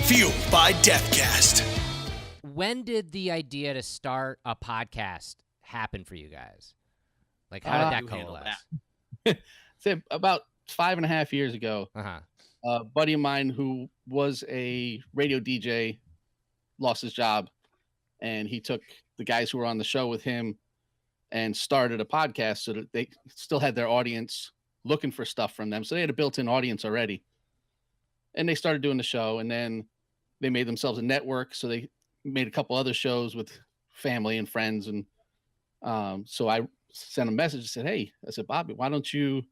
Fueled by Deathcast. When did the idea to start a podcast happen for you guys? Like, how did that coalesce? Say about 5.5 years ago, Uh-huh. a buddy of mine who was a radio DJ lost his job, and he took the guys who were on the show with him and started a podcast so that they still had their audience looking for stuff from them. So they had a built-in audience already. And they started doing the show, and then they made themselves a network. So they made a couple other shows with family and friends. And so I sent a message and said, hey, I said, Bobby, why don't you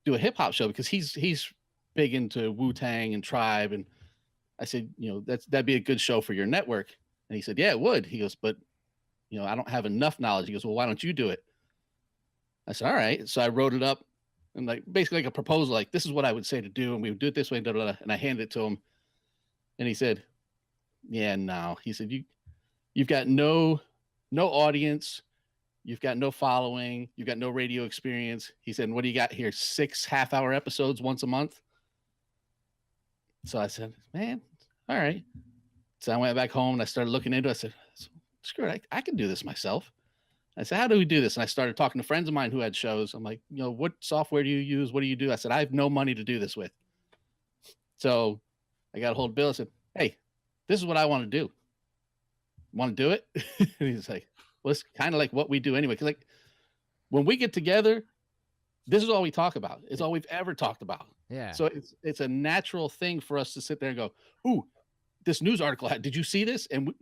do a hip hop show? Because he's big into Wu-Tang and Tribe. And I said, that'd be a good show for your network. And he said, yeah, it would. He goes, but I don't have enough knowledge. He goes, well, why don't you do it? I said, all right. So I wrote it up and basically like a proposal, like this is what I would say to do. And we would do it this way. And I handed it to him. And he said, yeah, no. He said, you've got no audience. You've got no following. You've got no radio experience. He said, what do you got here? 6 half-hour episodes once a month? So I said, man, all right. So I went back home and I started looking into it. I said, screw it, I can do this myself. I said, how do we do this? And I started talking to friends of mine who had shows. I'm like, what software do you use? What do you do? I said, I have no money to do this with. So I got a hold of Bill. I said, hey, this is what I want to do. Want to do it? And he's like, well, it's kind of like what we do anyway. Because when we get together, this is all we talk about. It's all we've ever talked about. Yeah. So it's a natural thing for us to sit there and go, ooh, this news article, did you see this? And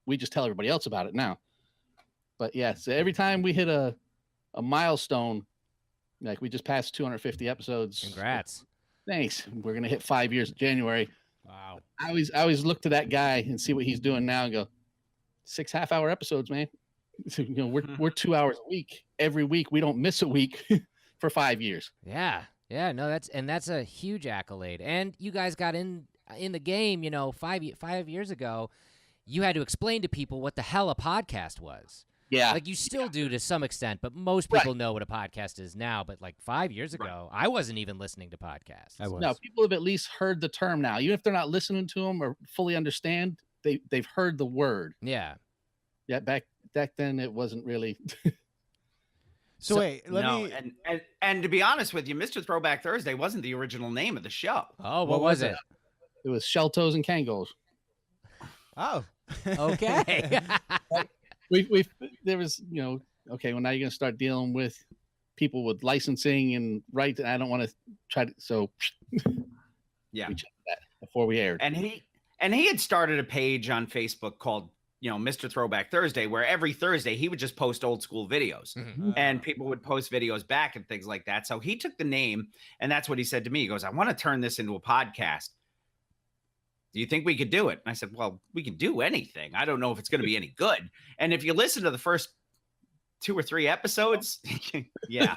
we just tell everybody else about it now. But yeah, so every time we hit a milestone, like we just passed 250 episodes. Congrats. Thanks. We're going to hit 5 years in January. Wow. I always look to that guy and see what he's doing now and go, 6 half-hour episodes, man. So, we're 2 hours a week. Every week. We don't miss a week for 5 years. Yeah. Yeah. No, that's a huge accolade. And you guys got in the game, 5 years ago. You had to explain to people what the hell a podcast was. Yeah. Like you still do to some extent, but most people know what a podcast is now. But like 5 years ago, I wasn't even listening to podcasts. I was. No, people have at least heard the term now. Even if they're not listening to them or fully understand, they've heard the word. Yeah. Yeah, back then it wasn't really. So wait, let me. And to be honest with you, Mr. Throwback Thursday wasn't the original name of the show. Oh, what was it? It was Shell Toes and Kangos. Oh, okay. There was, okay, well, now you're going to start dealing with people with licensing and rights. And I don't want to try to, so yeah, we checked that before we aired. And he had started a page on Facebook called, Mr. Throwback Thursday, where every Thursday he would just post old school videos and people would post videos back and things like that. So he took the name and that's what he said to me. He goes, I want to turn this into a podcast. Do you think we could do it? And I said, well, we can do anything. I don't know if it's going to be any good. And if you listen to the first 2 or 3 episodes, yeah,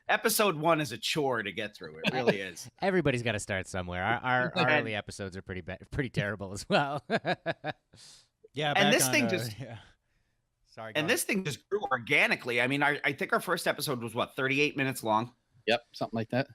episode 1 is a chore to get through. It really is. Everybody's got to start somewhere. Our early episodes are pretty terrible as well. yeah. And this thing just, yeah. Sorry. And this thing just grew organically. I mean, I think our first episode was 38 minutes long. Yep, something like that.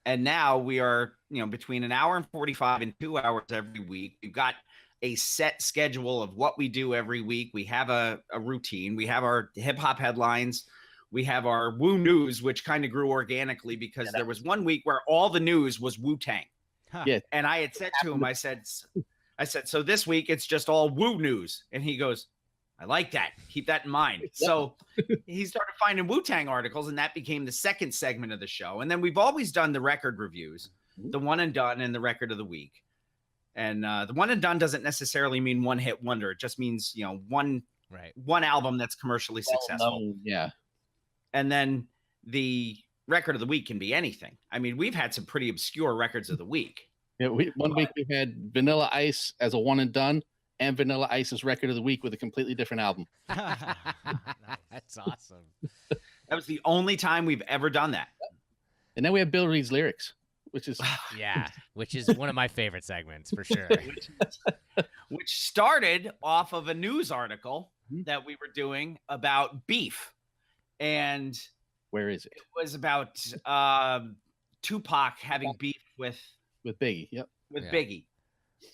And now we are, between an hour and 45 and 2 hours every week. We've got a set schedule of what we do every week. We have a routine. We have our hip hop headlines. We have our Woo News, which kind of grew organically because there was one week where all the news was Wu-Tang. Huh. Yeah. And I had said to him, I said, so this week it's just all Woo News. And he goes, I like that. Keep that in mind. Yep. So he started finding Wu-Tang articles, and that became the second segment of the show. And then we've always done the record reviews, the one and done and the record of the week. And the one and done doesn't necessarily mean one hit wonder. It just means, one album that's commercially successful. Yeah. And then the record of the week can be anything. I mean, we've had some pretty obscure records of the week. Yeah, one week we had Vanilla Ice as a one and done, and Vanilla Ice's record of the week with a completely different album. That's awesome. That was the only time we've ever done that. And then we have Bill Reed's lyrics, which is which is one of my favorite segments for sure. Which started off of a news article that we were doing about beef. And where is it? It was about Tupac having beef with Biggie. Yep. With Biggie.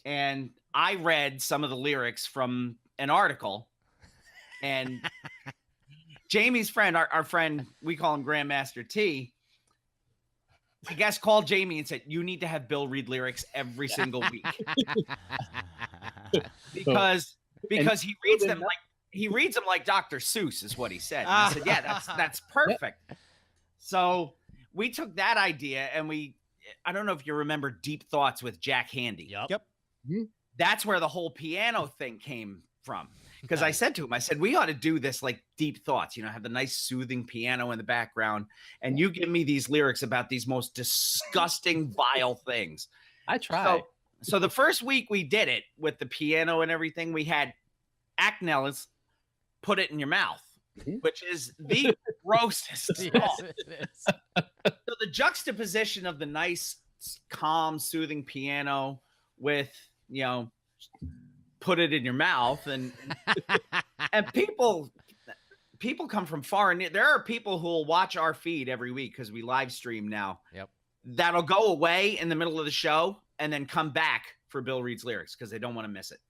and I read some of the lyrics from an article, and Jamie's friend, our friend, we call him Grandmaster T, I guess called Jamie and said, "You need to have Bill read lyrics every single week." because he reads them like Dr. Seuss is what he said. And I said, "Yeah, that's perfect." So we took that idea and I don't know if you remember Deep Thoughts with Jack Handy. Yep. That's where the whole piano thing came from. Because I said to him, I said, we ought to do this like Deep Thoughts, have the nice soothing piano in the background. And you give me these lyrics about these most disgusting, vile things. I tried. So the first week we did it with the piano and everything, we had Acknell's Put It in Your Mouth, which is the grossest song. Yes, it is. So the juxtaposition of the nice, calm, soothing piano with, put it in your mouth, and people come from far and near. There are people who will watch our feed every week because we live stream now. Yep. That'll go away in the middle of the show and then come back for Bill Reed's lyrics because they don't want to miss it.